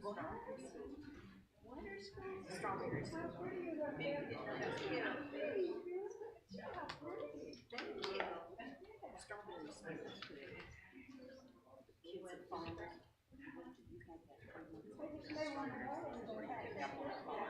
Strawberries. Kids at farmers. You have that 3 months of strawberries or you get apple pie.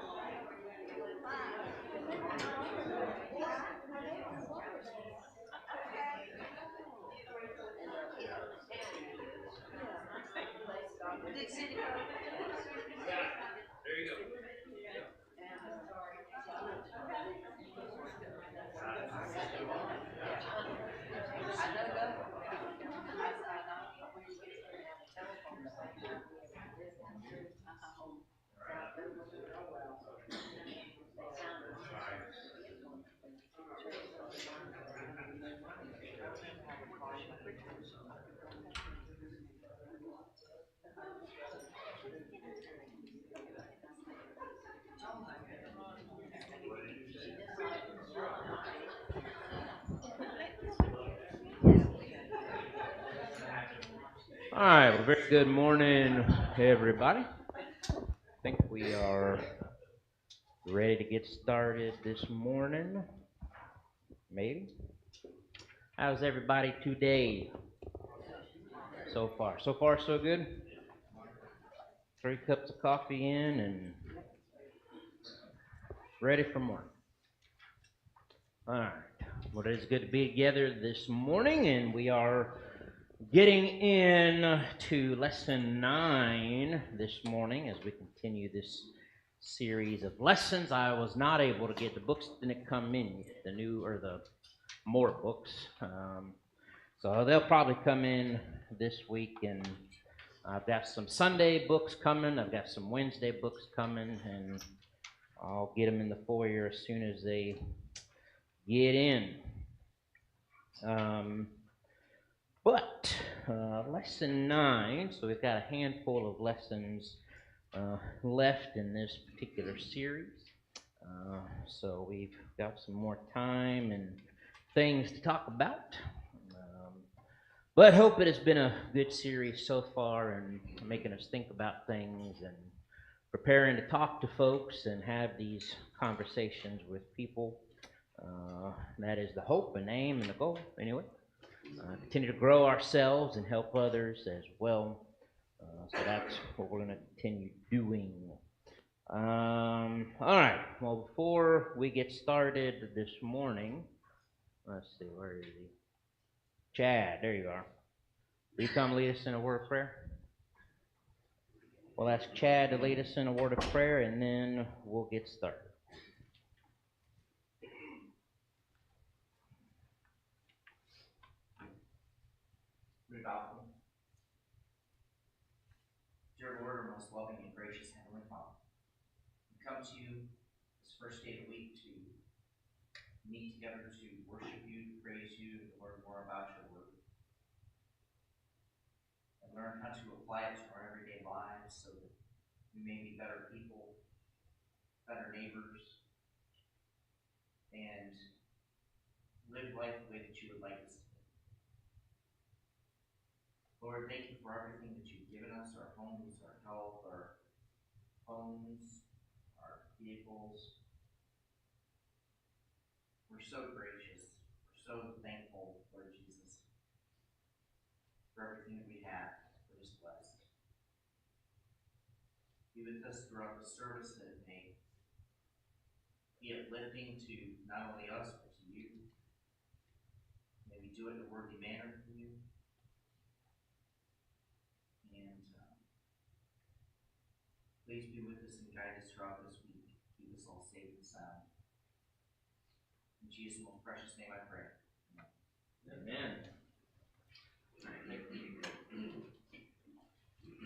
All right, well, very good morning, everybody. I think we are ready to get started this morning. Maybe. How's everybody today? So far? So far, so good? 3 cups of coffee in and ready for more. All right. Well, it is good to be together this morning, and we are getting in to lesson 9 this morning as we continue this series of lessons. I was not able to get the books didn't come in yet, the new or the more books, so they'll probably come in this week. And I've got some Sunday books coming. I've got some Wednesday books coming, and I'll get them in the foyer as soon as they get in. But lesson 9, so we've got a handful of lessons left in this particular series. So we've got some more time and things to talk about. But hope it has been a good series so far and making us think about things and preparing to talk to folks and have these conversations with people. That is the hope and aim and the goal, anyway. Continue to grow ourselves and help others as well. So that's what we're going to continue doing. All right. Well, before we get started this morning, let's see, where is he? Chad, there you are. Will you come lead us in a word of prayer? We'll ask Chad to lead us in a word of prayer, and then we'll get started. Good gospel. Dear Lord, our most loving and gracious Heavenly Father, we come to you this first day of the week to meet together to worship you, to praise you, to learn more about your word, and learn how to apply it to our everyday lives so that we may be better people, better neighbors, and live life the way that you would like us to. Lord, thank you for everything that you've given us, our homes, our health, our phones, our vehicles. We're so gracious. We're so thankful, Lord Jesus, for everything that we have. We're just blessed. Be with us throughout the service that it may be uplifting to not only us, but to you. May we do it in a worthy manner for you. And please be with us and guide us throughout this week. Keep us all safe and sound. In Jesus' most precious name I pray. Amen.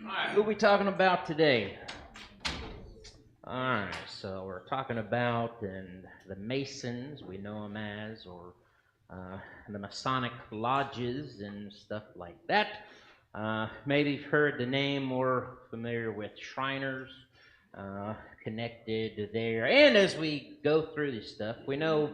All right, who are we talking about today? All right, so we're talking about the Masons, we know them as, or the Masonic lodges and stuff like that. Maybe you've heard the name or familiar with Shriners, connected there. And as we go through this stuff, we know,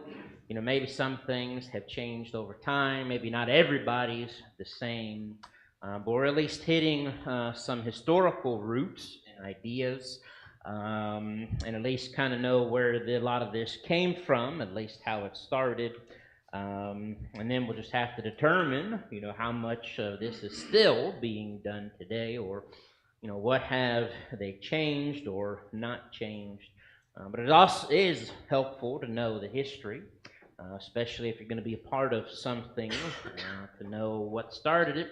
maybe some things have changed over time. Maybe not everybody's the same, but we're at least hitting some historical roots in ideas, and at least kind of know where a lot of this came from, at least how it started. And then we'll just have to determine, how much of this is still being done today, or, what have they changed or not changed. But it also is helpful to know the history, especially if you're going to be a part of something, to know what started it,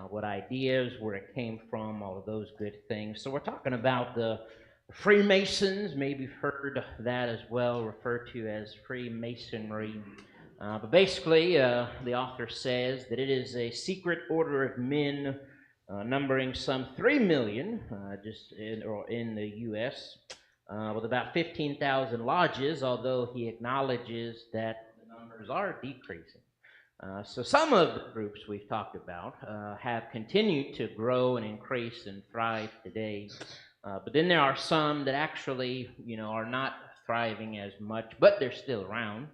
what ideas, where it came from, all of those good things. So we're talking about the Freemasons. Maybe you've heard that as well, referred to as Freemasonry. But basically, the author says that it is a secret order of men numbering some 3 million just in the U.S., with about 15,000 lodges, although he acknowledges that the numbers are decreasing. So some of the groups we've talked about have continued to grow and increase and thrive today. But then there are some that actually, are not thriving as much, but they're still around.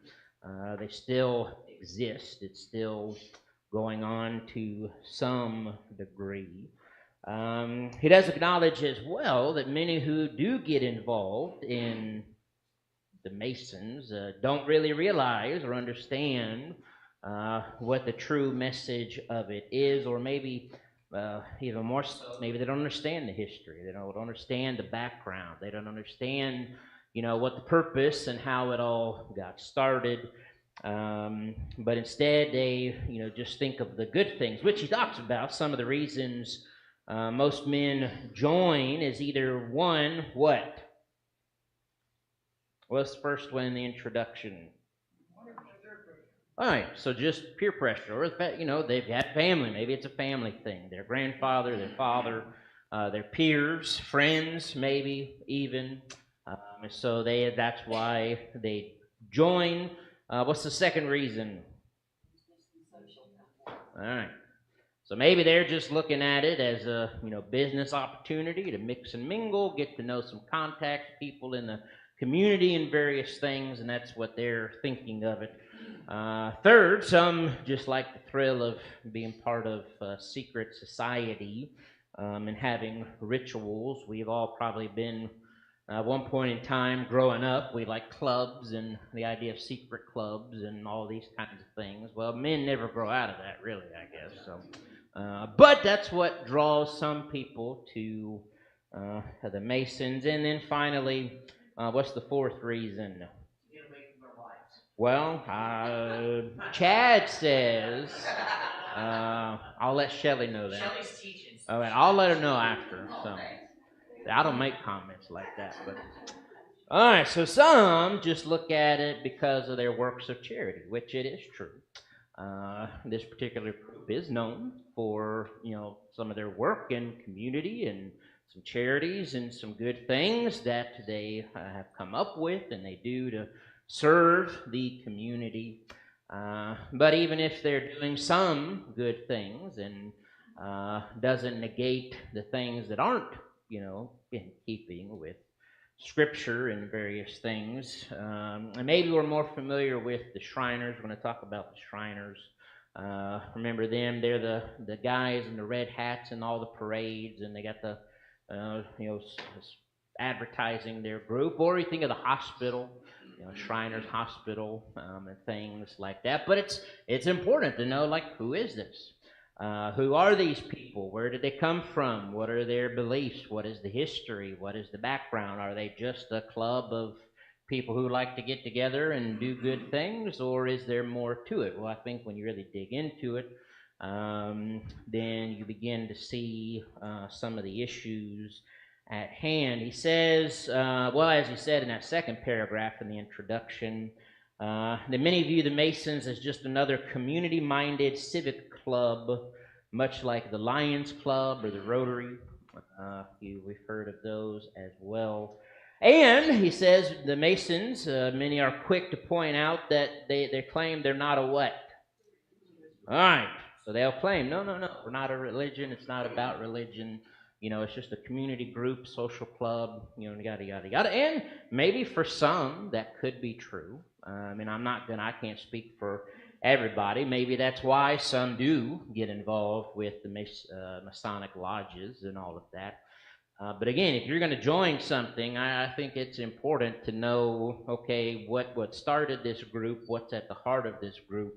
They still exist. It's still going on to some degree. He does acknowledge as well that many who do get involved in the Masons don't really realize or understand what the true message of it is, or maybe even more so, maybe they don't understand the history. They don't understand the background. They don't understand, what the purpose and how it all got started. But instead, they, just think of the good things, which he talks about. Some of the reasons most men join is either one, what? What's the first one in the introduction? All right, so just peer pressure, or they've had family. Maybe it's a family thing. Their grandfather, their father, their peers, friends, maybe even. So that's why they join. What's the second reason? All right. So maybe they're just looking at it as a business opportunity to mix and mingle, get to know some contacts, people in the community and various things, and that's what they're thinking of it. Third, some just like the thrill of being part of a secret society and having rituals. We've all probably been, at one point in time growing up, we like clubs and the idea of secret clubs and all these kinds of things. Well, men never grow out of that, really, I guess. So. But that's what draws some people to the Masons. And then finally, what's the fourth reason? Get away from their wives. Well, Chad says, I'll let Shelly know that. Shelley's teaching. All right, I'll let her know after. So I don't make comments like that. But all right, so some just look at it because of their works of charity, which it is true. This particular group is known for, some of their work in community and some charities and some good things that they have come up with and they do to serve the community. But even if they're doing some good things and doesn't negate the things that aren't, in keeping with Scripture and various things. And maybe we're more familiar with the Shriners. We're going to talk about the Shriners. Remember them? They're the guys in the red hats and all the parades, and they got the advertising their group. Or you think of the hospital, Shriners Hospital, and things like that. But it's important to know, who is this? Who are these people? Where did they come from? What are their beliefs? What is the history? What is the background? Are they just a club of people who like to get together and do good things, or is there more to it? Well, I think when you really dig into it, then you begin to see some of the issues at hand. He says, as he said in that second paragraph in the introduction, that many view the Masons as just another community-minded civic club, much like the Lions Club or the Rotary. We've heard of those as well. And he says the Masons, many are quick to point out that they claim they're not a what? All right, so they'll claim, no, we're not a religion. It's not about religion. It's just a community group, social club, yada, yada, yada. And maybe for some that could be true. I can't speak for everybody. Maybe that's why some do get involved with the Masonic lodges and all of that. But again, if you're going to join something, I think it's important to know, okay, what started this group, what's at the heart of this group,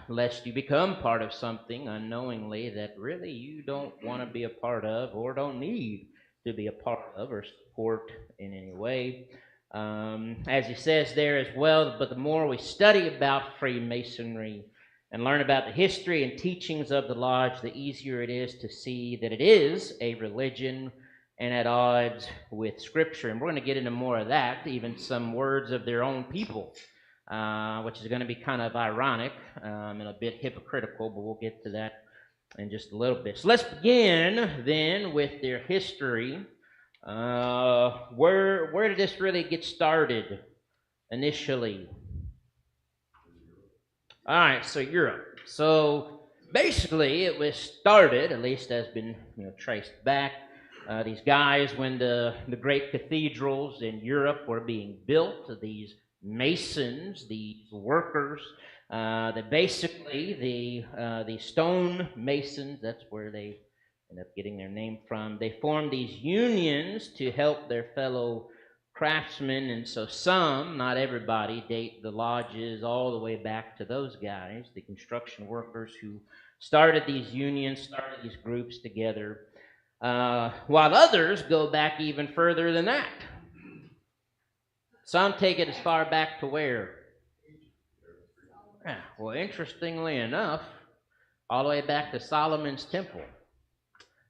lest you become part of something unknowingly that really you don't want to be a part of or don't need to be a part of or support in any way. As he says there as well, but the more we study about Freemasonry and learn about the history and teachings of the lodge, the easier it is to see that it is a religion and at odds with Scripture. And we're going to get into more of that, even some words of their own people, which is going to be kind of ironic and a bit hypocritical, but we'll get to that in just a little bit. So let's begin then with their history. Where did this really get started initially? All right, so Europe. So basically, it was started, at least has been traced back. These guys, when the great cathedrals in Europe were being built, these masons, these workers, that basically the stone masons, that's where they end up getting their name from. They formed these unions to help their fellow craftsmen, and so some, not everybody, date the lodges all the way back to those guys, the construction workers who started these unions, started these groups together, while others go back even further than that. Some take it as far back to where? Well, interestingly enough, all the way back to Solomon's temple.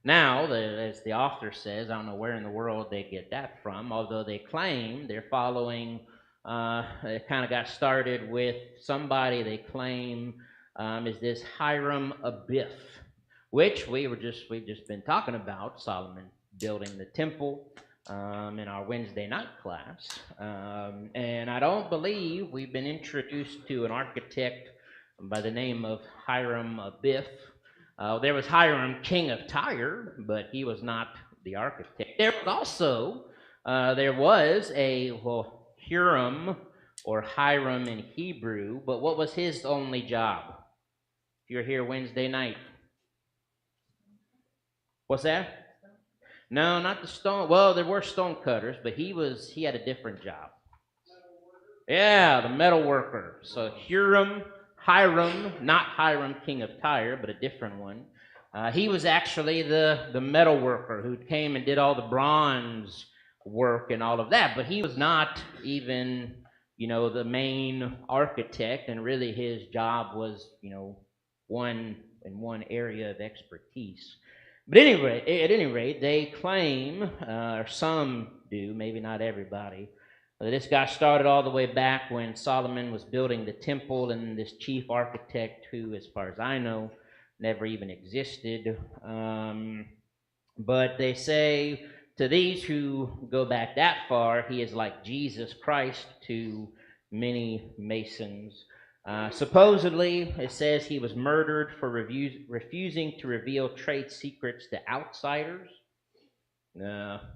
Now, as the author says, I don't know where in the world they get that from, although they claim they're following, it kind of got started with somebody they claim is this Hiram Abiff, which we've just been talking about, Solomon building the temple in our Wednesday night class. And I don't believe we've been introduced to an architect by the name of Hiram Abiff. There was Hiram, king of Tyre, but he was not the architect. There was also a Huram or Hiram in Hebrew, but what was his only job? If you're here Wednesday night, what's that? No, not the stone. Well, there were stone cutters, but he had a different job. Yeah, the metal worker. So Hiram, not Hiram, king of Tyre, but a different one. He was actually the metal worker who came and did all the bronze work and all of that, but he was not even, the main architect, and really his job was, one area of expertise. But anyway, at any rate, they claim, or some do, maybe not everybody, this got started all the way back when Solomon was building the temple, and this chief architect, who, as far as I know, never even existed. But they say to these who go back that far, he is like Jesus Christ to many Masons. Supposedly, it says he was murdered for refusing to reveal trade secrets to outsiders.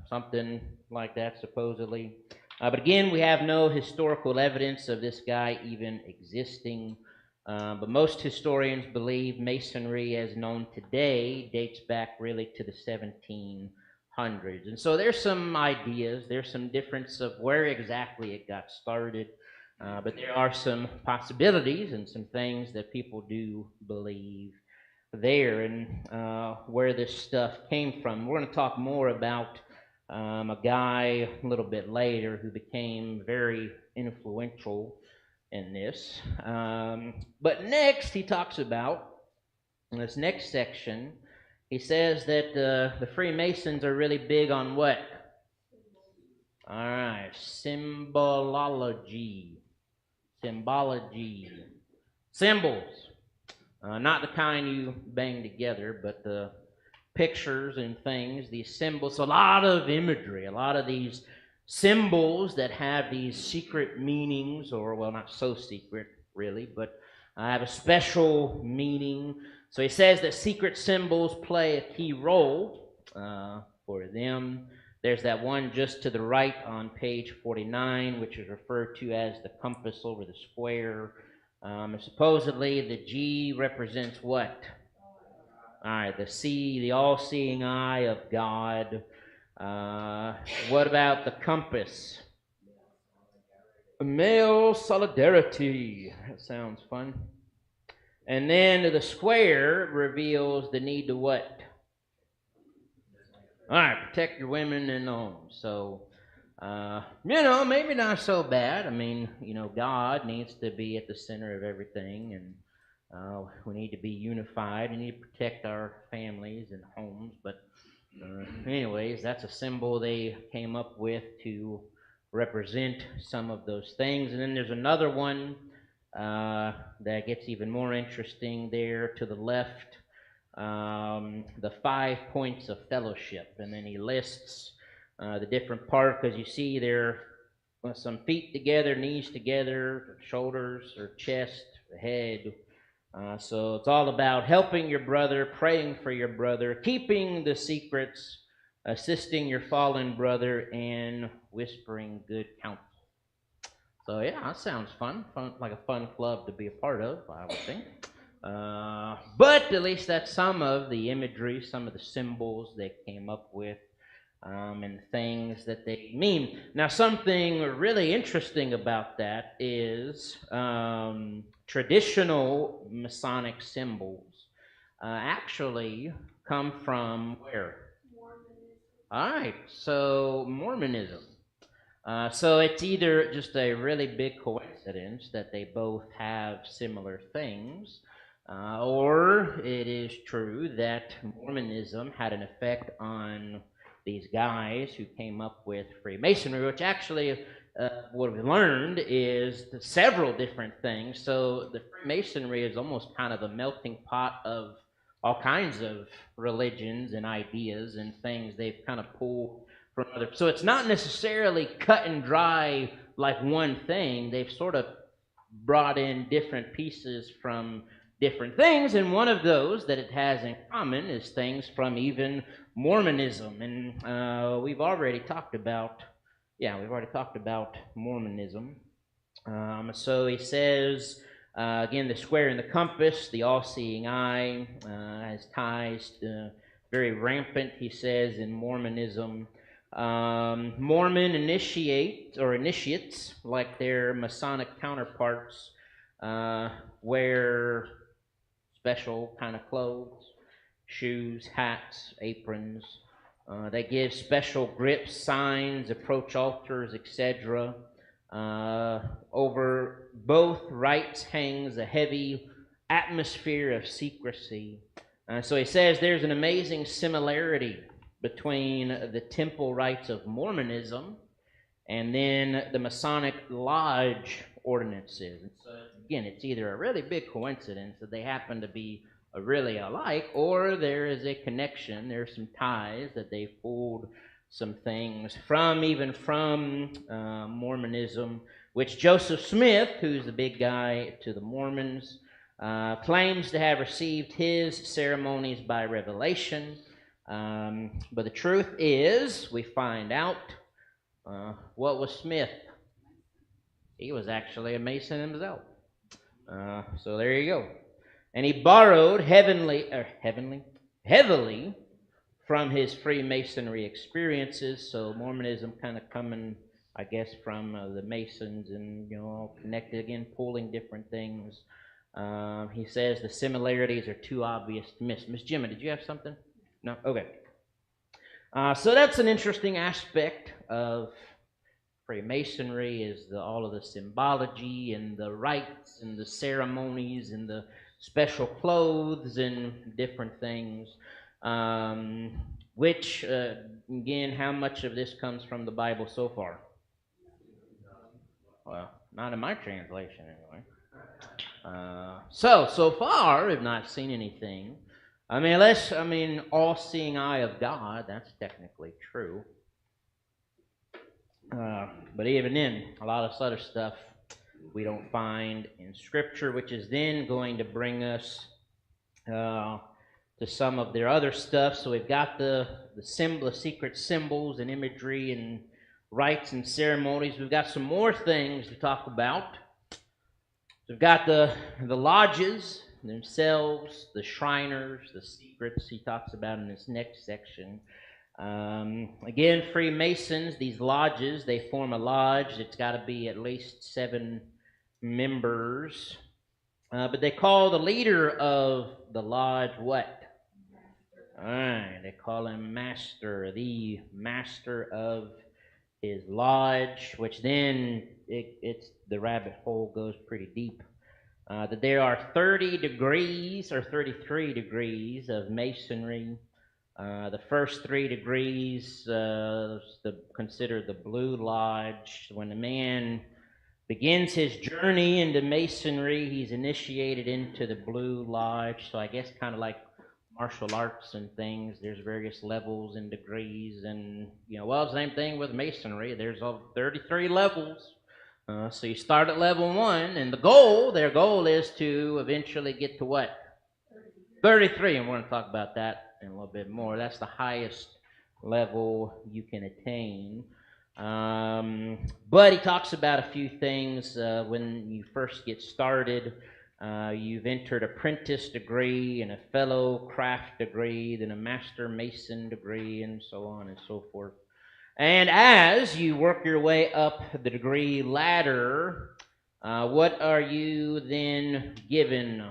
Something like that, supposedly. But again, we have no historical evidence of this guy even existing. But most historians believe Masonry, as known today, dates back really to the 1700s. And so there's some ideas, there's some difference of where exactly it got started. But there are some possibilities and some things that people do believe there, and where this stuff came from. We're going to talk more about a guy a little bit later who became very influential in this. But next, he talks about, in this next section, he says that the Freemasons are really big on what? All right, symbology. Symbols. Not the kind you bang together, but the pictures and things, these symbols, a lot of imagery, a lot of these symbols that have these secret meanings, or, well, not so secret, really, but have a special meaning. So he says that secret symbols play a key role for them. There's that one just to the right on page 49, which is referred to as the compass over the square. And supposedly the G represents what? All right, the all-seeing eye of God. What about the compass? Male solidarity. That sounds fun. And then the square reveals the need to what? All right, protect your women in the home. So, maybe not so bad. I mean, God needs to be at the center of everything, and we need to be unified. We need to protect our families and homes. But, anyways, that's a symbol they came up with to represent some of those things. And then there's another one that gets even more interesting there to the left. The 5 points of fellowship, and then he lists the different parts, because you see there some feet together, knees together, shoulders or chest, head. So it's all about helping your brother, praying for your brother, keeping the secrets, assisting your fallen brother, and whispering good counsel. So yeah, that sounds fun, like a fun club to be a part of, I would think. But at least that's some of the imagery, some of the symbols they came up with, and things that they mean. Now, something really interesting about that is traditional Masonic symbols actually come from where? Mormonism. All right, so Mormonism. So it's either just a really big coincidence that they both have similar things, or it is true that Mormonism had an effect on these guys who came up with Freemasonry, which actually, what we've learned is several different things. So the Freemasonry is almost kind of a melting pot of all kinds of religions and ideas and things they've kind of pulled from other. So it's not necessarily cut and dry like one thing. They've sort of brought in different pieces from different things, and one of those that it has in common is things from even Mormonism. And we've already talked about Mormonism. So he says, again, the square and the compass, the all-seeing eye, has ties very rampant, he says, in Mormonism. Mormon initiates, like their Masonic counterparts, wear special kind of clothes, shoes, hats, aprons. They give special grips, signs, approach altars, etc. Over both rites hangs a heavy atmosphere of secrecy. So he says there's an amazing similarity between the temple rites of Mormonism and then the Masonic Lodge ordinances. And so again, it's either a really big coincidence that they happen to be really alike, or there is a connection, there's some ties that they've pulled some things from Mormonism, which Joseph Smith, who's the big guy to the Mormons, claims to have received his ceremonies by revelation. But the truth is, we find out, what was Smith? He was actually a Mason himself. So there you go. And he borrowed heavily from his Freemasonry experiences. So Mormonism kind of coming, I guess, from the Masons, and all connected again, pulling different things. He says the similarities are too obvious to miss. Miss Jimmy, did you have something? No? Okay. So that's an interesting aspect of Freemasonry, is all of the symbology and the rites and the ceremonies and the special clothes and different things. Which, again, how much of this comes from the Bible so far? Well, not in my translation anyway. So far, we've not seen anything. All-seeing eye of God, that's technically true. But even then, a lot of other stuff we don't find in Scripture, which is then going to bring us to some of their other stuff. So we've got the secret symbols and imagery and rites and ceremonies. We've got some more things to talk about. We've got the lodges, themselves, the Shriners, the secrets he talks about in this next section. Again, Freemasons, these lodges, they form a lodge. It's got to be at least 7 members. But they call the leader of the lodge what? All right, they call him master, the master of his lodge, which then it's the rabbit hole goes pretty deep. That there are 30 degrees or 33 degrees of masonry. The first 3 degrees considered the Blue Lodge. When the man begins his journey into masonry, he's initiated into the Blue Lodge. So I guess kind of like martial arts and things, there's various levels and degrees, and well, same thing with masonry. There's 33 levels. So you start at level 1, and their goal is to eventually get to what? 33, and we're going to talk about that in a little bit more. That's the highest level you can attain. But he talks about a few things when you first get started. You've entered apprentice degree and a fellow craft degree, then a master mason degree, and so on and so forth. And as you work your way up the degree ladder, what are you then given?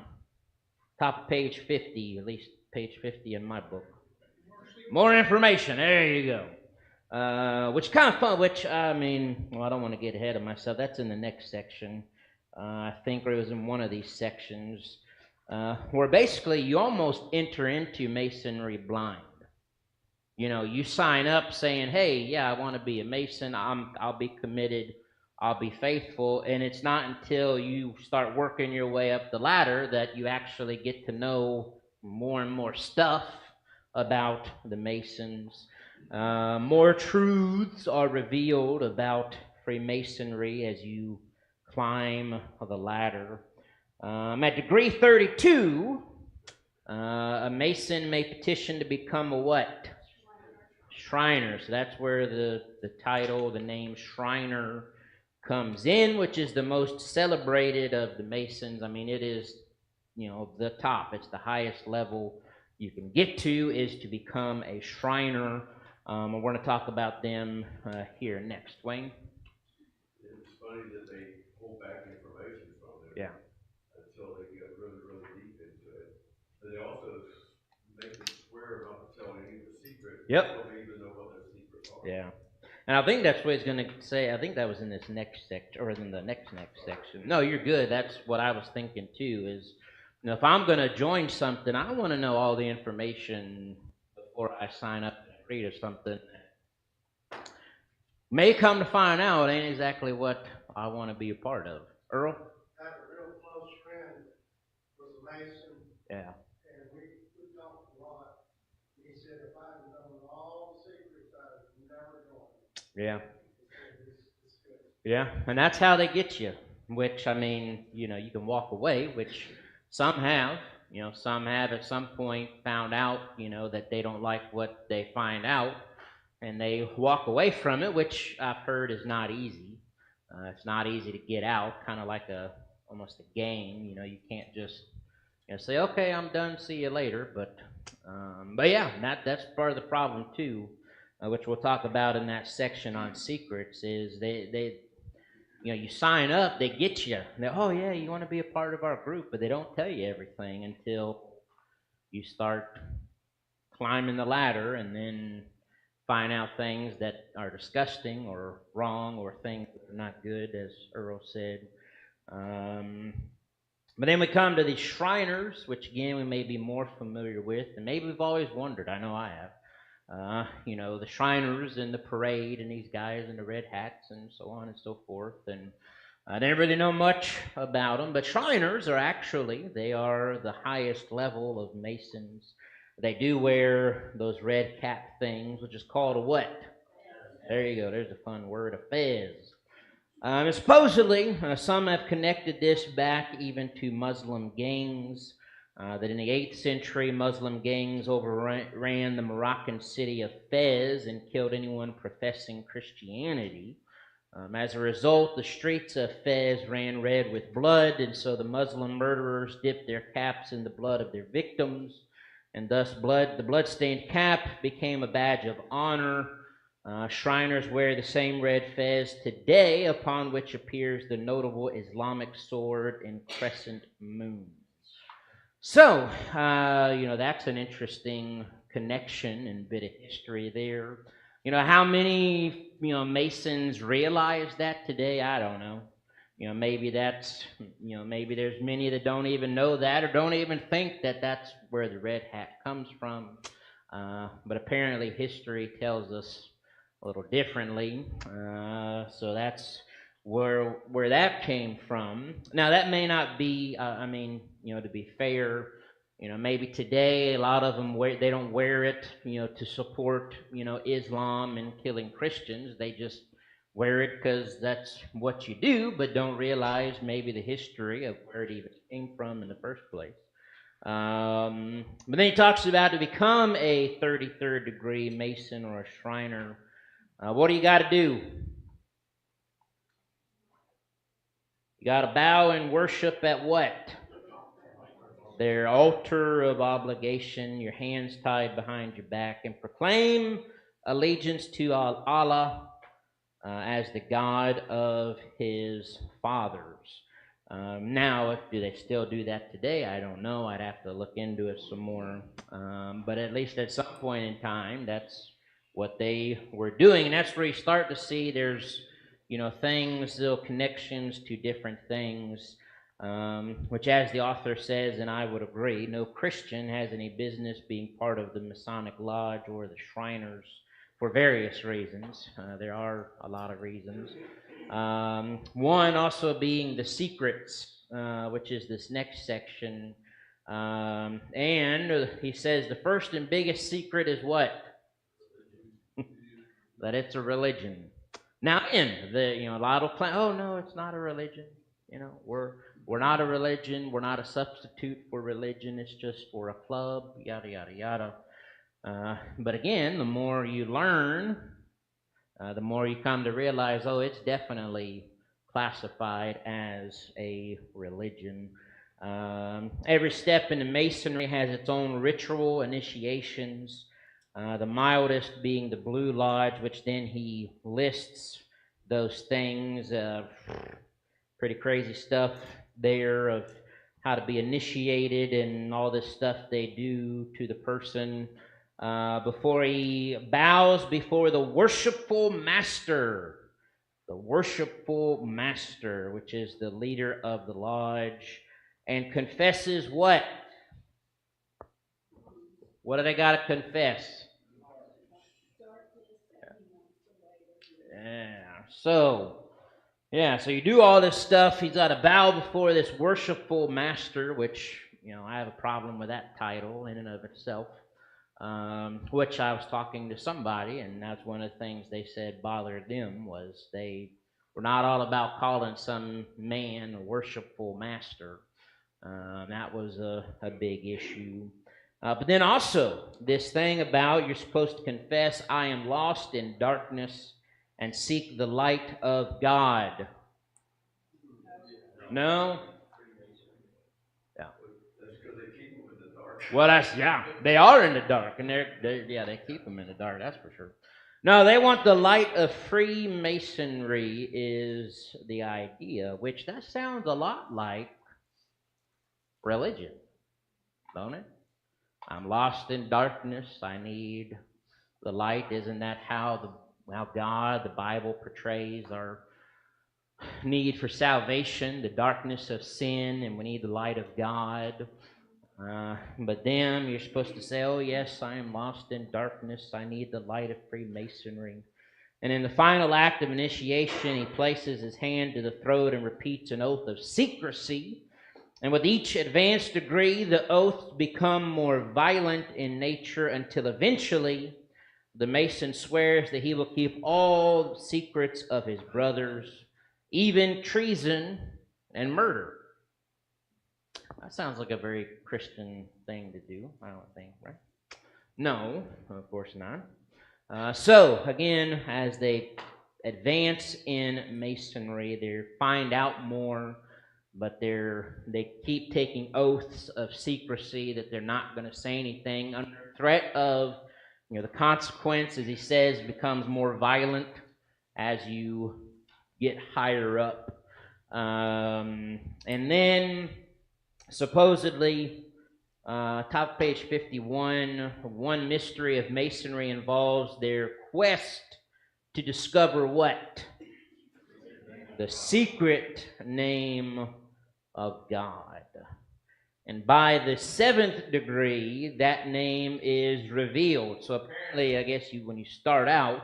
Top of page 50, at least page 50 in my book. More information. There you go. Which kind of fun, I don't want to get ahead of myself. That's in the next section. I think it was in one of these sections where basically you almost enter into masonry blind. You sign up saying, hey, yeah, I want to be a mason. I'll be committed. I'll be faithful. And it's not until you start working your way up the ladder that you actually get to know more and more stuff about the Masons. More truths are revealed about Freemasonry as you climb the ladder. At degree 32, a Mason may petition to become a what? Shriner. So that's where the title, the name Shriner comes in, which is the most celebrated of the Masons. It is, the top. It's the highest level you can get to is to become a Shriner. And we're going to talk about them here next. Wayne? It's funny that they pull back information from them. Yeah. Until they get really, really deep into it. But they also make them swear not to tell any of the secrets. Yep. They don't even know what those secrets are. Yeah. And I think that's what he's going to say. I think that was in this next section, or in the next section. No, you're good. That's what I was thinking too, is, if I'm going to join something, I want to know all the information before I sign up and agree to something. May come to find out it ain't exactly what I want to be a part of. Earl? I have a real close friend was a Mason, Yeah. and we talked a lot. He said, if I'd known all the secrets, I'd never joined. Yeah. It's good. Yeah, and that's how they get you, which, you can walk away, which some have. Some have at some point found out, that they don't like what they find out, and they walk away from it, which I've heard is not easy. It's not easy to get out, kind of like almost a game. You can't just say, okay, I'm done, see you later. But yeah, that's part of the problem too, which we'll talk about in that section on secrets. Is they you sign up, they get you. Oh yeah, you want to be a part of our group, but they don't tell you everything until you start climbing the ladder, and then find out things that are disgusting or wrong, or things that are not good, as Earl said. But then we come to these Shriners, which again we may be more familiar with, and maybe we've always wondered. I know I have. The Shriners in the parade, and these guys in the red hats, and so on and so forth. And I didn't really know much about them, but Shriners they are the highest level of Masons. They do wear those red cap things, which is called a what? There you go. There's a fun word, a fez. And supposedly, some have connected this back even to Muslim gangs, that in the 8th century, Muslim gangs overran the Moroccan city of Fez and killed anyone professing Christianity. As a result, the streets of Fez ran red with blood, and so the Muslim murderers dipped their caps in the blood of their victims, and thus the blood-stained cap became a badge of honor. Shriners wear the same red fez today, upon which appears the notable Islamic sword and crescent moon. So, that's an interesting connection and bit of history there. How many, Masons realize that today? I don't know. Maybe maybe there's many that don't even know that or don't even think that that's where the red hat comes from. But apparently history tells us a little differently. So that's where that came from. Now that may not be, to be fair, maybe today a lot of them they don't wear it, to support, Islam and killing Christians. They just wear it because that's what you do, but don't realize maybe the history of where it even came from in the first place. But then he talks about to become a 33rd degree Mason or a Shriner. What do you got to do? You got to bow and worship at what? Their altar of obligation, your hands tied behind your back, and proclaim allegiance to Allah as the God of his fathers. Now, do they still do that today? I don't know. I'd have to look into it some more. But at least at some point in time, that's what they were doing. And that's where you start to see there's, things, little connections to different things, which, as the author says, and I would agree, no Christian has any business being part of the Masonic Lodge or the Shriners for various reasons. There are a lot of reasons. One also being the secrets, which is this next section. And he says the first and biggest secret is what? That it's a religion. Now, a lot will claim, oh no, it's not a religion. We're not a religion. We're not a substitute for religion. It's just for a club. Yada yada yada. But again, the more you learn, the more you come to realize, oh, it's definitely classified as a religion. Every step in the Masonry has its own ritual initiations, the mildest being the Blue Lodge, which then he lists those things, pretty crazy stuff there of how to be initiated and all this stuff they do to the person before he bows before the worshipful master. The worshipful master, which is the leader of the lodge, and confesses what? What do they got to confess? So you do all this stuff. He's got to bow before this worshipful master, which, I have a problem with that title in and of itself. Which I was talking to somebody, and that's one of the things they said bothered them was they were not all about calling some man a worshipful master. That was a big issue. But then also this thing about you're supposed to confess, I am lost in darkness and seek the light of God. No? Yeah. That's because they keep them in the dark. Well, they are in the dark, and they keep them in the dark, that's for sure. No, they want the light of Freemasonry is the idea, which that sounds a lot like religion, don't it? I'm lost in darkness. I need the light. Isn't that how God, the Bible portrays our need for salvation, the darkness of sin, and we need the light of God? But then you're supposed to say, oh yes, I am lost in darkness. I need the light of Freemasonry. And in the final act of initiation, he places his hand to the throat and repeats an oath of secrecy. And with each advanced degree, the oaths become more violent in nature until eventually the Mason swears that he will keep all secrets of his brothers, even treason and murder. That sounds like a very Christian thing to do, I don't think, right? No, of course not. So, again, as they advance in Masonry. They find out more, but they keep taking oaths of secrecy that they're not going to say anything under threat of, the consequence, as he says, becomes more violent as you get higher up. And then supposedly, top page 51, one mystery of Masonry involves their quest to discover what? The secret name of God. And by the 7th degree, that name is revealed. So apparently, I guess when you start out,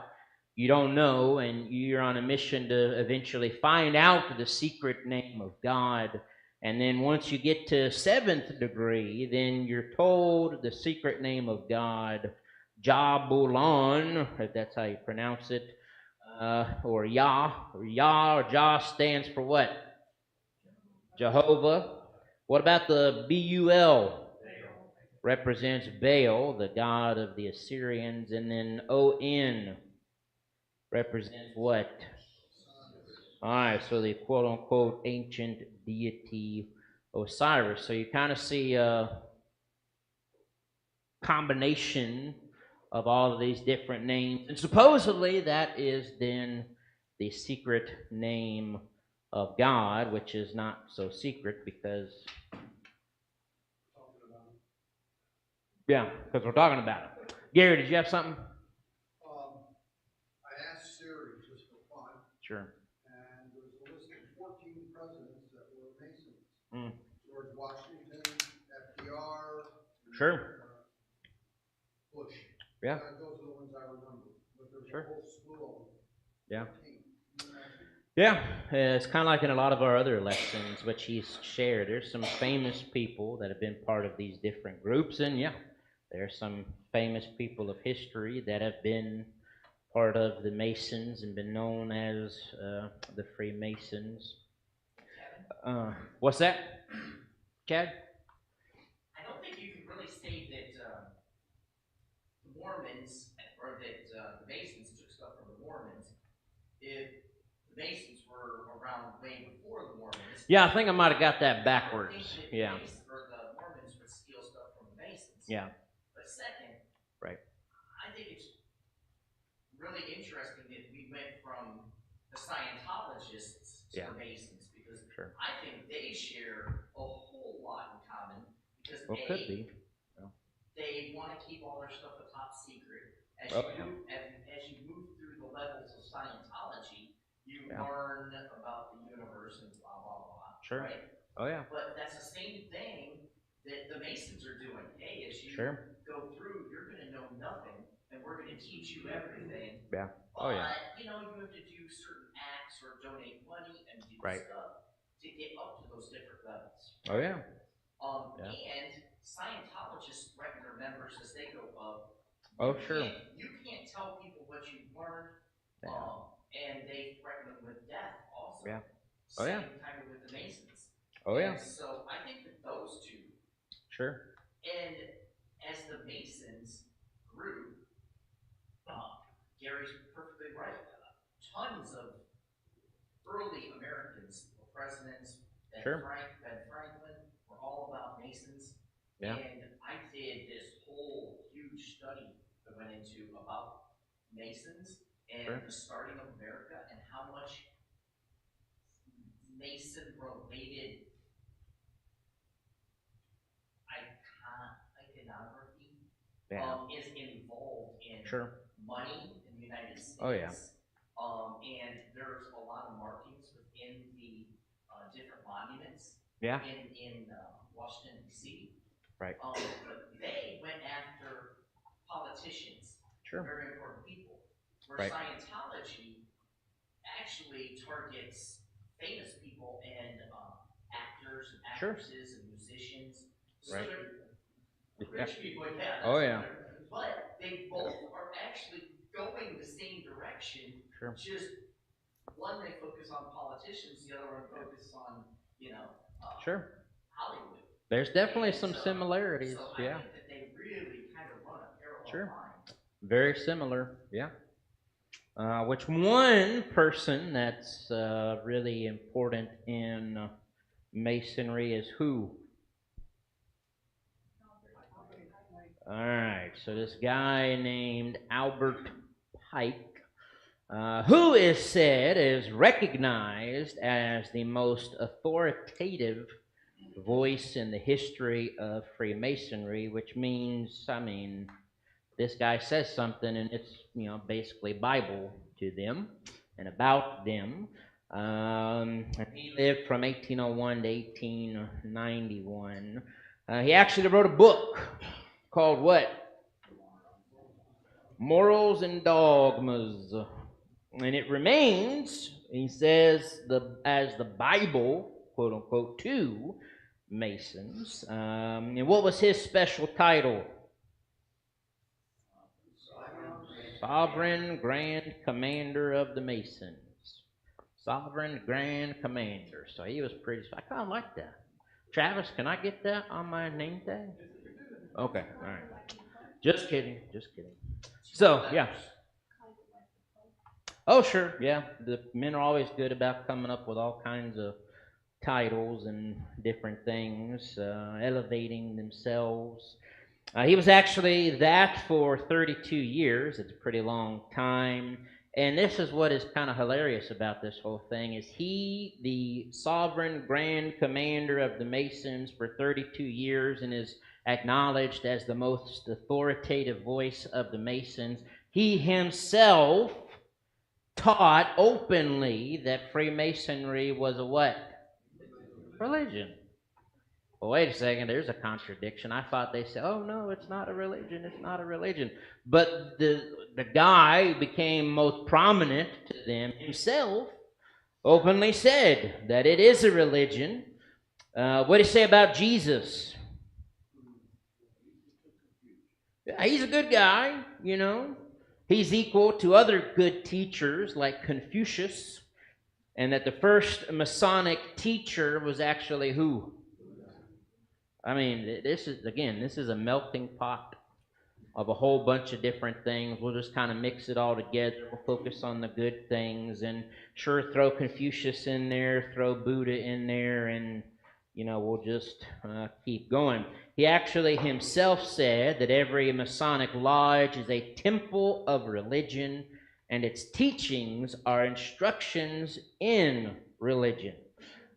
you don't know, and you're on a mission to eventually find out the secret name of God. And then once you get to 7th degree, then you're told the secret name of God, Jabulon, if that's how you pronounce it, or Yah, or Jah stands for what? Jehovah. What about the Bul? Represents Baal, the god of the Assyrians, and then On represents what? All right, so the quote-unquote ancient deity Osiris. So you kind of see a combination of all of these different names. And supposedly that is then the secret name of God, which is not so secret because, because we're talking about it. Gary, did you have something? I asked Siri just for fun, Sure. and there's a list of 14 presidents that were Masons. Mm. George Washington, FDR. Sure. Bush. Yeah. Those are the ones I remember, but there's Sure. a whole slew of them. Yeah. 14. Yeah, it's kind of like in a lot of our other lessons, which he's shared. There's some famous people that have been part of these different groups, and there's some famous people of history that have been part of the Masons and been known as the Freemasons. What's that, Chad? I don't think you can really say that the Mormons or that the Masons took stuff from the Mormons if the Masons were around way before the Mormons. Yeah, I think I might have got that backwards. I think that Yeah. the Mormons would steal stuff from the Masons. Yeah. But second, Right. I think it's really interesting that we went from the Scientologists to the Masons because I think they share a whole lot in common because could be. They want to keep all their stuff a top secret. As you move through the levels of Scientology, you learn about the universe and blah blah blah. Sure. Right? Oh yeah. But that's the same thing that the Masons are doing. Hey, as you go through, you're going to know nothing, and we're going to teach you everything. Yeah. Oh yeah. But you have to do certain acts or donate money and do stuff to get up to those different levels. Oh yeah. And Scientologists threaten their members as they go up. You can't tell people what you've learned, and they threaten them with death also. Yeah. Oh yeah. Same kind of with the Masons. Oh yeah. And so I think that those two. Sure. And as the Masons grew, Gary's perfectly right. Tons of early Americans were presidents. Ben Franklin were all about Masons. Yeah. And I did this whole huge study that went into about Masons and the starting of America and how much Mason-related iconography is involved in money in the United States. Oh yeah. And there's a lot of markings within the different monuments in Washington, D.C. Right. But they went after politicians, very important people, where Scientology actually targets famous people and actors and actresses and musicians. So rich people, Oh yeah. But they both are actually going the same direction. Just one they focus on politicians, the other one focus on Hollywood. There's definitely some similarities. So I think that they really kind of run a parallel line. Very similar. Yeah. which one person that's really important in Masonry is who? All right, so this guy named Albert Pike, who is said is recognized as the most authoritative voice in the history of Freemasonry, which means, I mean, this guy says something and it's, basically Bible to them and about them. And he lived from 1801 to 1891. He actually wrote a book called what? Morals and Dogmas. And it remains, he says, as the Bible, quote unquote, to Masons. And what was his special title? Sovereign Grand Commander of the Masons. Sovereign Grand Commander. So he was pretty, I kind of like that. Travis, can I get that on my name tag? Okay, all right. Just kidding, just kidding. So, yeah. Oh, sure, yeah. The men are always good about coming up with all kinds of titles and different things, elevating themselves. He was actually that for 32 years. It's a pretty long time. And this is what is kind of hilarious about this whole thing, is he, the sovereign grand commander of the Masons for 32 years and is acknowledged as the most authoritative voice of the Masons, he himself taught openly that Freemasonry was a what? Religion. Well, wait a second, there's a contradiction. I thought they said, oh, no, it's not a religion, it's not a religion. But the guy who became most prominent to them himself openly said that it is a religion. What do you say about Jesus? He's a good guy, He's equal to other good teachers like Confucius, and that the first Masonic teacher was actually who? I mean, this is a melting pot of a whole bunch of different things. We'll just kind of mix it all together. We'll focus on the good things, and sure, throw Confucius in there, throw Buddha in there, and, we'll just keep going. He actually himself said that every Masonic lodge is a temple of religion, and its teachings are instructions in religion.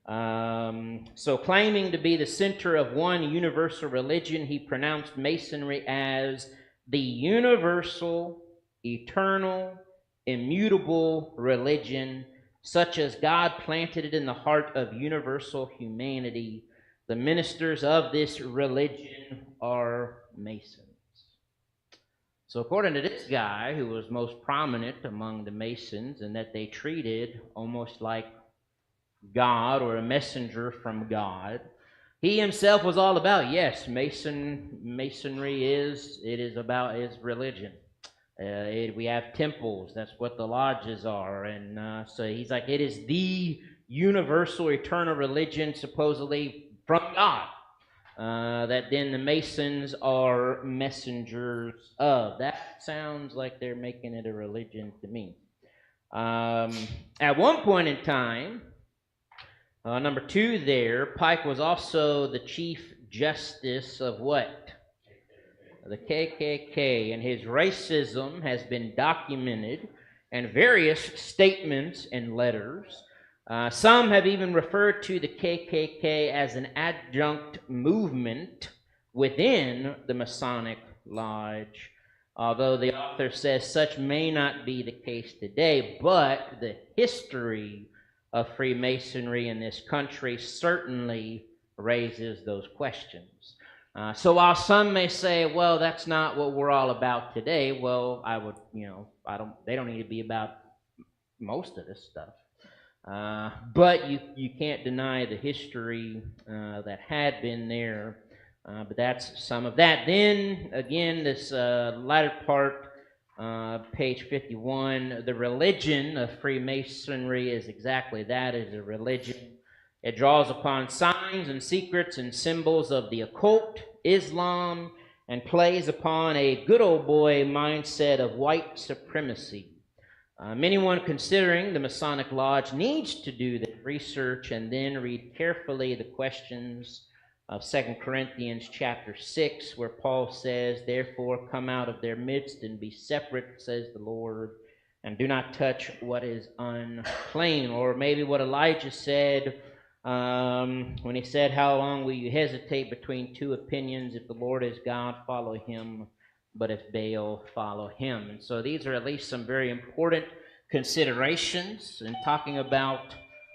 So claiming to be the center of one universal religion, he pronounced Masonry as the universal, eternal, immutable religion, such as God planted it in the heart of universal humanity. The ministers of this religion are Masons. So according to this guy, who was most prominent among the Masons, and that they treated almost like God or a messenger from God, he himself was all about, yes, Masonry is religion. We have temples. That's what the lodges are. And so he's like, it is the universal, eternal religion, supposedly from God, that then the Masons are messengers of. That sounds like they're making it a religion to me. At one point in time, number 2 there, Pike was also the Chief Justice of what? The KKK, and his racism has been documented in various statements and letters. Some have even referred to the KKK as an adjunct movement within the Masonic Lodge, although the author says such may not be the case today, but the history of Freemasonry in this country certainly raises those questions. So while some may say, well, that's not what we're all about today, well, they don't need to be about most of this stuff. But you can't deny the history that had been there, but that's some of that. Then, again, this latter part, page 51, the religion of Freemasonry is exactly that, is a religion. It draws upon signs and secrets and symbols of the occult, Islam, and plays upon a good old boy mindset of white supremacy. Anyone considering the Masonic Lodge needs to do the research and then read carefully the questions of 2 Corinthians chapter 6, where Paul says, "Therefore come out of their midst and be separate, says the Lord, and do not touch what is unclean." Or maybe what Elijah said when he said, "How long will you hesitate between two opinions? If the Lord is God, follow him, but if Baal, follow him." And so these are at least some very important considerations in talking about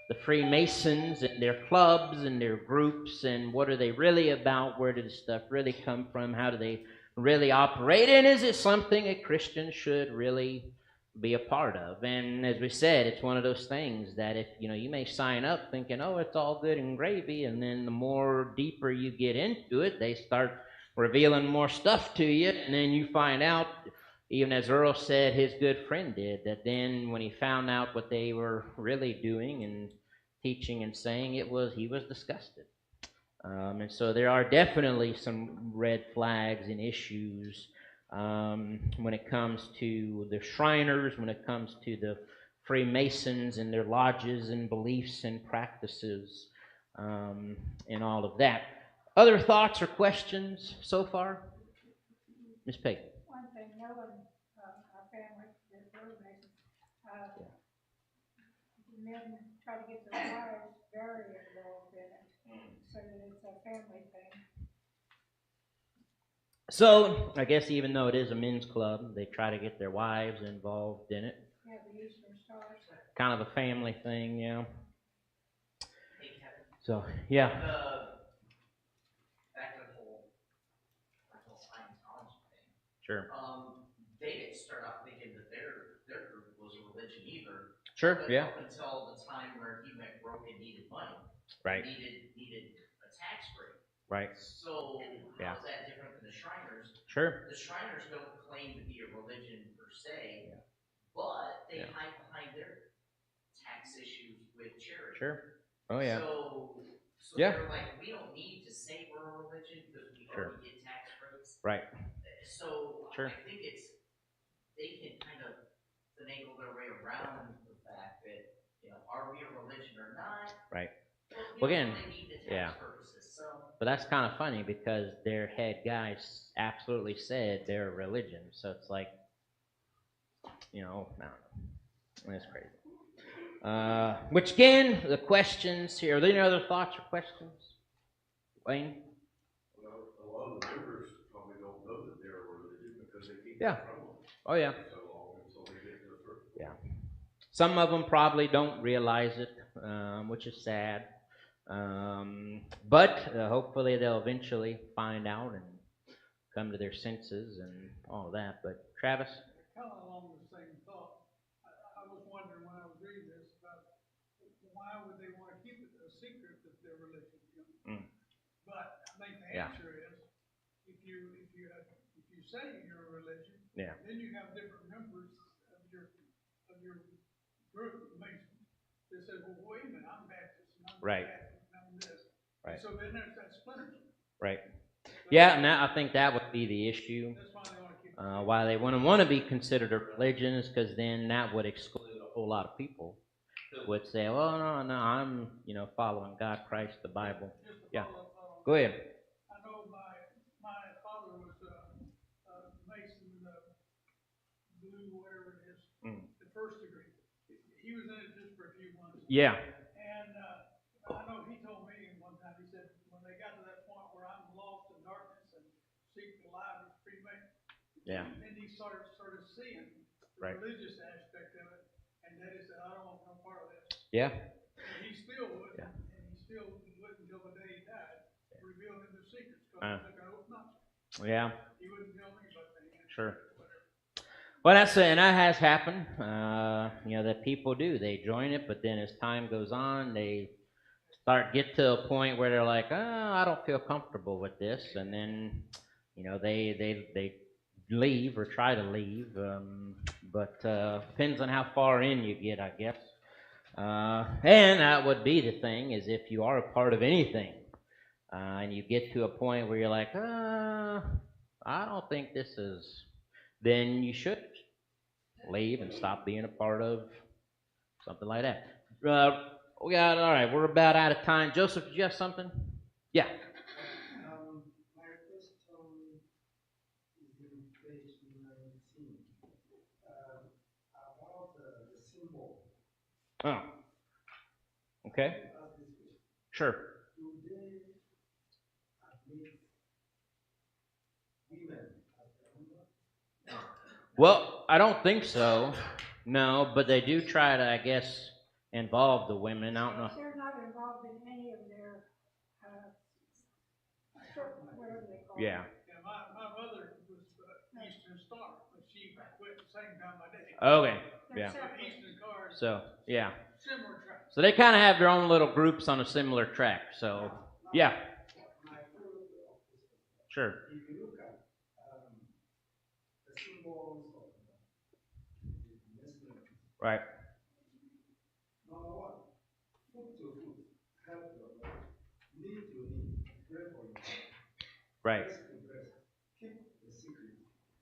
the Freemasons and their clubs and their groups, and what are they really about, where did this stuff really come from, how do they really operate, and is it something a Christian should really be a part of? And as we said, it's one of those things that if you may sign up thinking, oh, it's all good and gravy, and then the more deeper you get into it, they start revealing more stuff to you, and then you find out, even as Earl said his good friend did, that then when he found out what they were really doing and teaching and saying, he was disgusted. And so there are definitely some red flags and issues when it comes to the Shriners, when it comes to the Freemasons and their lodges and beliefs and practices, and all of that. Other thoughts or questions so far? Ms. Peggy. One thing, knowing our family, the Masons, men try to get their wives very involved in it, so that it's a family thing. So, I guess even though it is a men's club, they try to get their wives involved in it. Yeah, the Eastern Stars. Kind of a family thing, yeah. Hey, Kevin. So, yeah. Back to the whole Scientology thing. Sure. They didn't start off thinking that their group was a religion either. Sure, But yeah. up until the time where he went broke and needed money. Right. Needed a tax break. Right. So Yeah. how's that different than the Shriners? Sure. The Shriners don't claim to be a religion per se, but they hide behind their tax issues with charity. Sure. Oh, yeah. So Yeah. they're like, we don't need to say we're a religion because we already get tax breaks. Right. So Sure. I think they can kind of finagle their way around the fact that, are we a religion or not? Right. Well, Again, don't really need the tax yeah. purposes, so. But that's kind of funny because their head guy absolutely said they're a religion. So it's like, I don't know. That's crazy. Which again, the questions here. Are there any other thoughts or questions? Wayne? Well, a lot of the members probably don't know that they're a religion because they keep Yeah. it from them Oh, yeah. so long until they get to a certain point. Yeah. Some of them probably don't realize it, which is sad. But hopefully they'll eventually find out and come to their senses and all of that. But Travis? Kind of along the same thought, I was wondering when I was reading this about why would they want to keep it a secret that they're religious? But I think the answer is if you say you're a religion, then you have different members of your group, Masons, that say, well, wait a minute, I'm Baptist and I'm Baptist and I'm this. Right. And so then there's that splinter. Right. Yeah, and I think that would be the issue. That's why they want to keep it. Why they wouldn't want to be considered a religion is because then that would exclude a whole lot of people who would say, well, no, I'm, following God, Christ, the Bible. Yeah. Go ahead. I know my father was Mason, blue, whatever it is, the first degree. He was in it just for a few months. Yeah. And I know he told me one time, he said, when they got to that point where I'm lost in darkness and seek the light of Freemason, and he started seeing the religious aspect of it, and then he said, I don't want no part of this. Yeah. And he still wouldn't, and he still wouldn't until the day he died, reveal him the secrets, because he took an oath not to. Yeah. He wouldn't tell me about that. Sure. Well, and that has happened. That people do. They join it, but then as time goes on, they get to a point where they're like, I don't feel comfortable with this, and then, they leave or try to leave. But depends on how far in you get, I guess. And that would be the thing, is if you are a part of anything, and you get to a point where you're like, I don't think this is, then you should leave and stop being a part of something like that. We got, all right, we're about out of time. Joseph, did you have something? Yeah. My question is in page 19 about the symbol. Oh. Okay. Sure. Do they admit women as a member? Well, I don't think so. No, but they do try to, I guess, involve the women. I don't know. They're not involved in any of their, whatever they call it. Yeah. Yeah, my mother was Eastern Star, but she quit the same time I did. Okay. They're Yeah. separate. Eastern cars, So, yeah. similar track. So they kind of have their own little groups on a similar track. So, yeah. My follow-up is, Sure. if you look at the symbols of the Muslims, Right. number one, foot to foot, help your brother, knee to knee, pray for your brother, Right. breast to breast, keep the secret.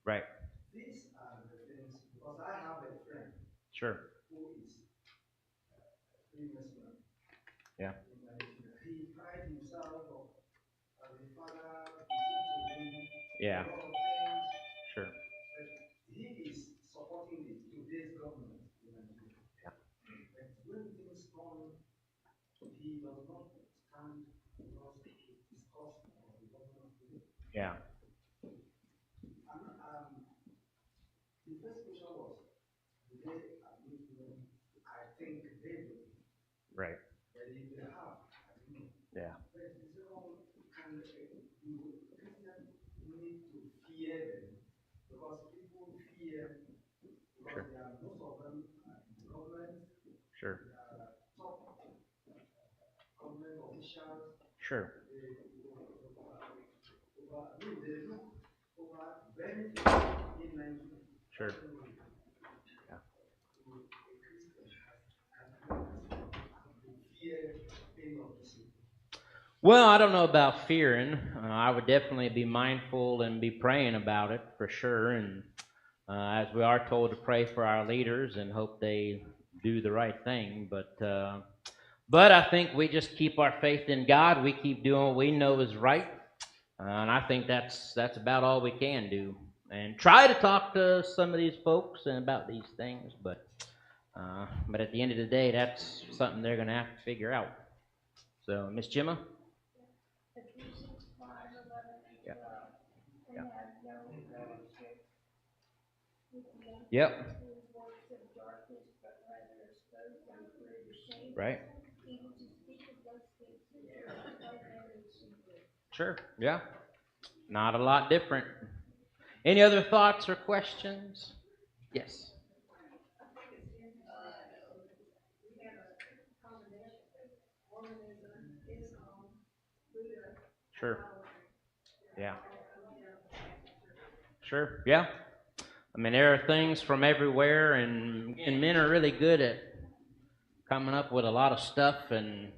Right. These are the things, because I have a friend Sure. who is a Freemason. Yeah. In Nigeria. He pride himself of as a father, to him, Yeah. a lot of things. Sure. But he is supporting today's government in Nigeria. Yeah. But when things come, he does not stand because it is cost of the government today. Yeah. The first question was, do they admit women? I think they do. Right. But if they have, I don't know. Yeah. But the second one, can do Christians need to fear them? Because people fear, because they are, most of them are in the government, Sure. they are top government officials, Sure. they look over benefits in Nigeria. Sure. Yeah. So a Christian has fear being of this. Well, I don't know about fearing. I would definitely be mindful and be praying about it for sure. And as we are told to pray for our leaders and hope they do the right thing. But I think we just keep our faith in God. We keep doing what we know is right. And I think that's about all we can do. And try to talk to some of these folks and about these things. But at the end of the day, that's something they're going to have to figure out. So, Miss Gemma? Ephesians 5:11 and 12. They Yeah. have no fellowship with the Yep. unfruitful works of darkness, but rather expose them through the shame. Right. Even to speak of those things which are ordinary secret. Sure. Yeah. Not a lot different. Any other thoughts or questions? Yes. Sure. Yeah. Sure. Yeah. I mean, there are things from everywhere, and men are really good at coming up with a lot of stuff. And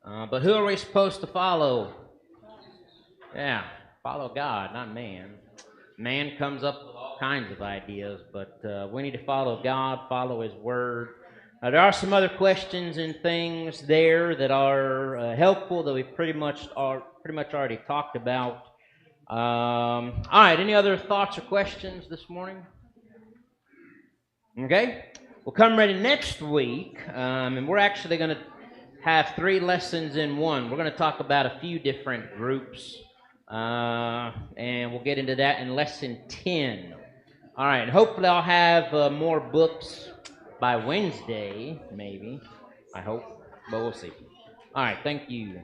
but who are we supposed to follow? Yeah, follow God, not man. Man comes up with all kinds of ideas, but we need to follow God, follow His Word. There are some other questions and things there that are helpful that we pretty much already talked about. All right, any other thoughts or questions this morning? Okay, we'll come ready next week, and we're actually going to have 3 lessons in one. We're going to talk about a few different groups, and we'll get into that in lesson 10. All right, hopefully I'll have more books by Wednesday, maybe, I hope, but we'll see. All right, thank you.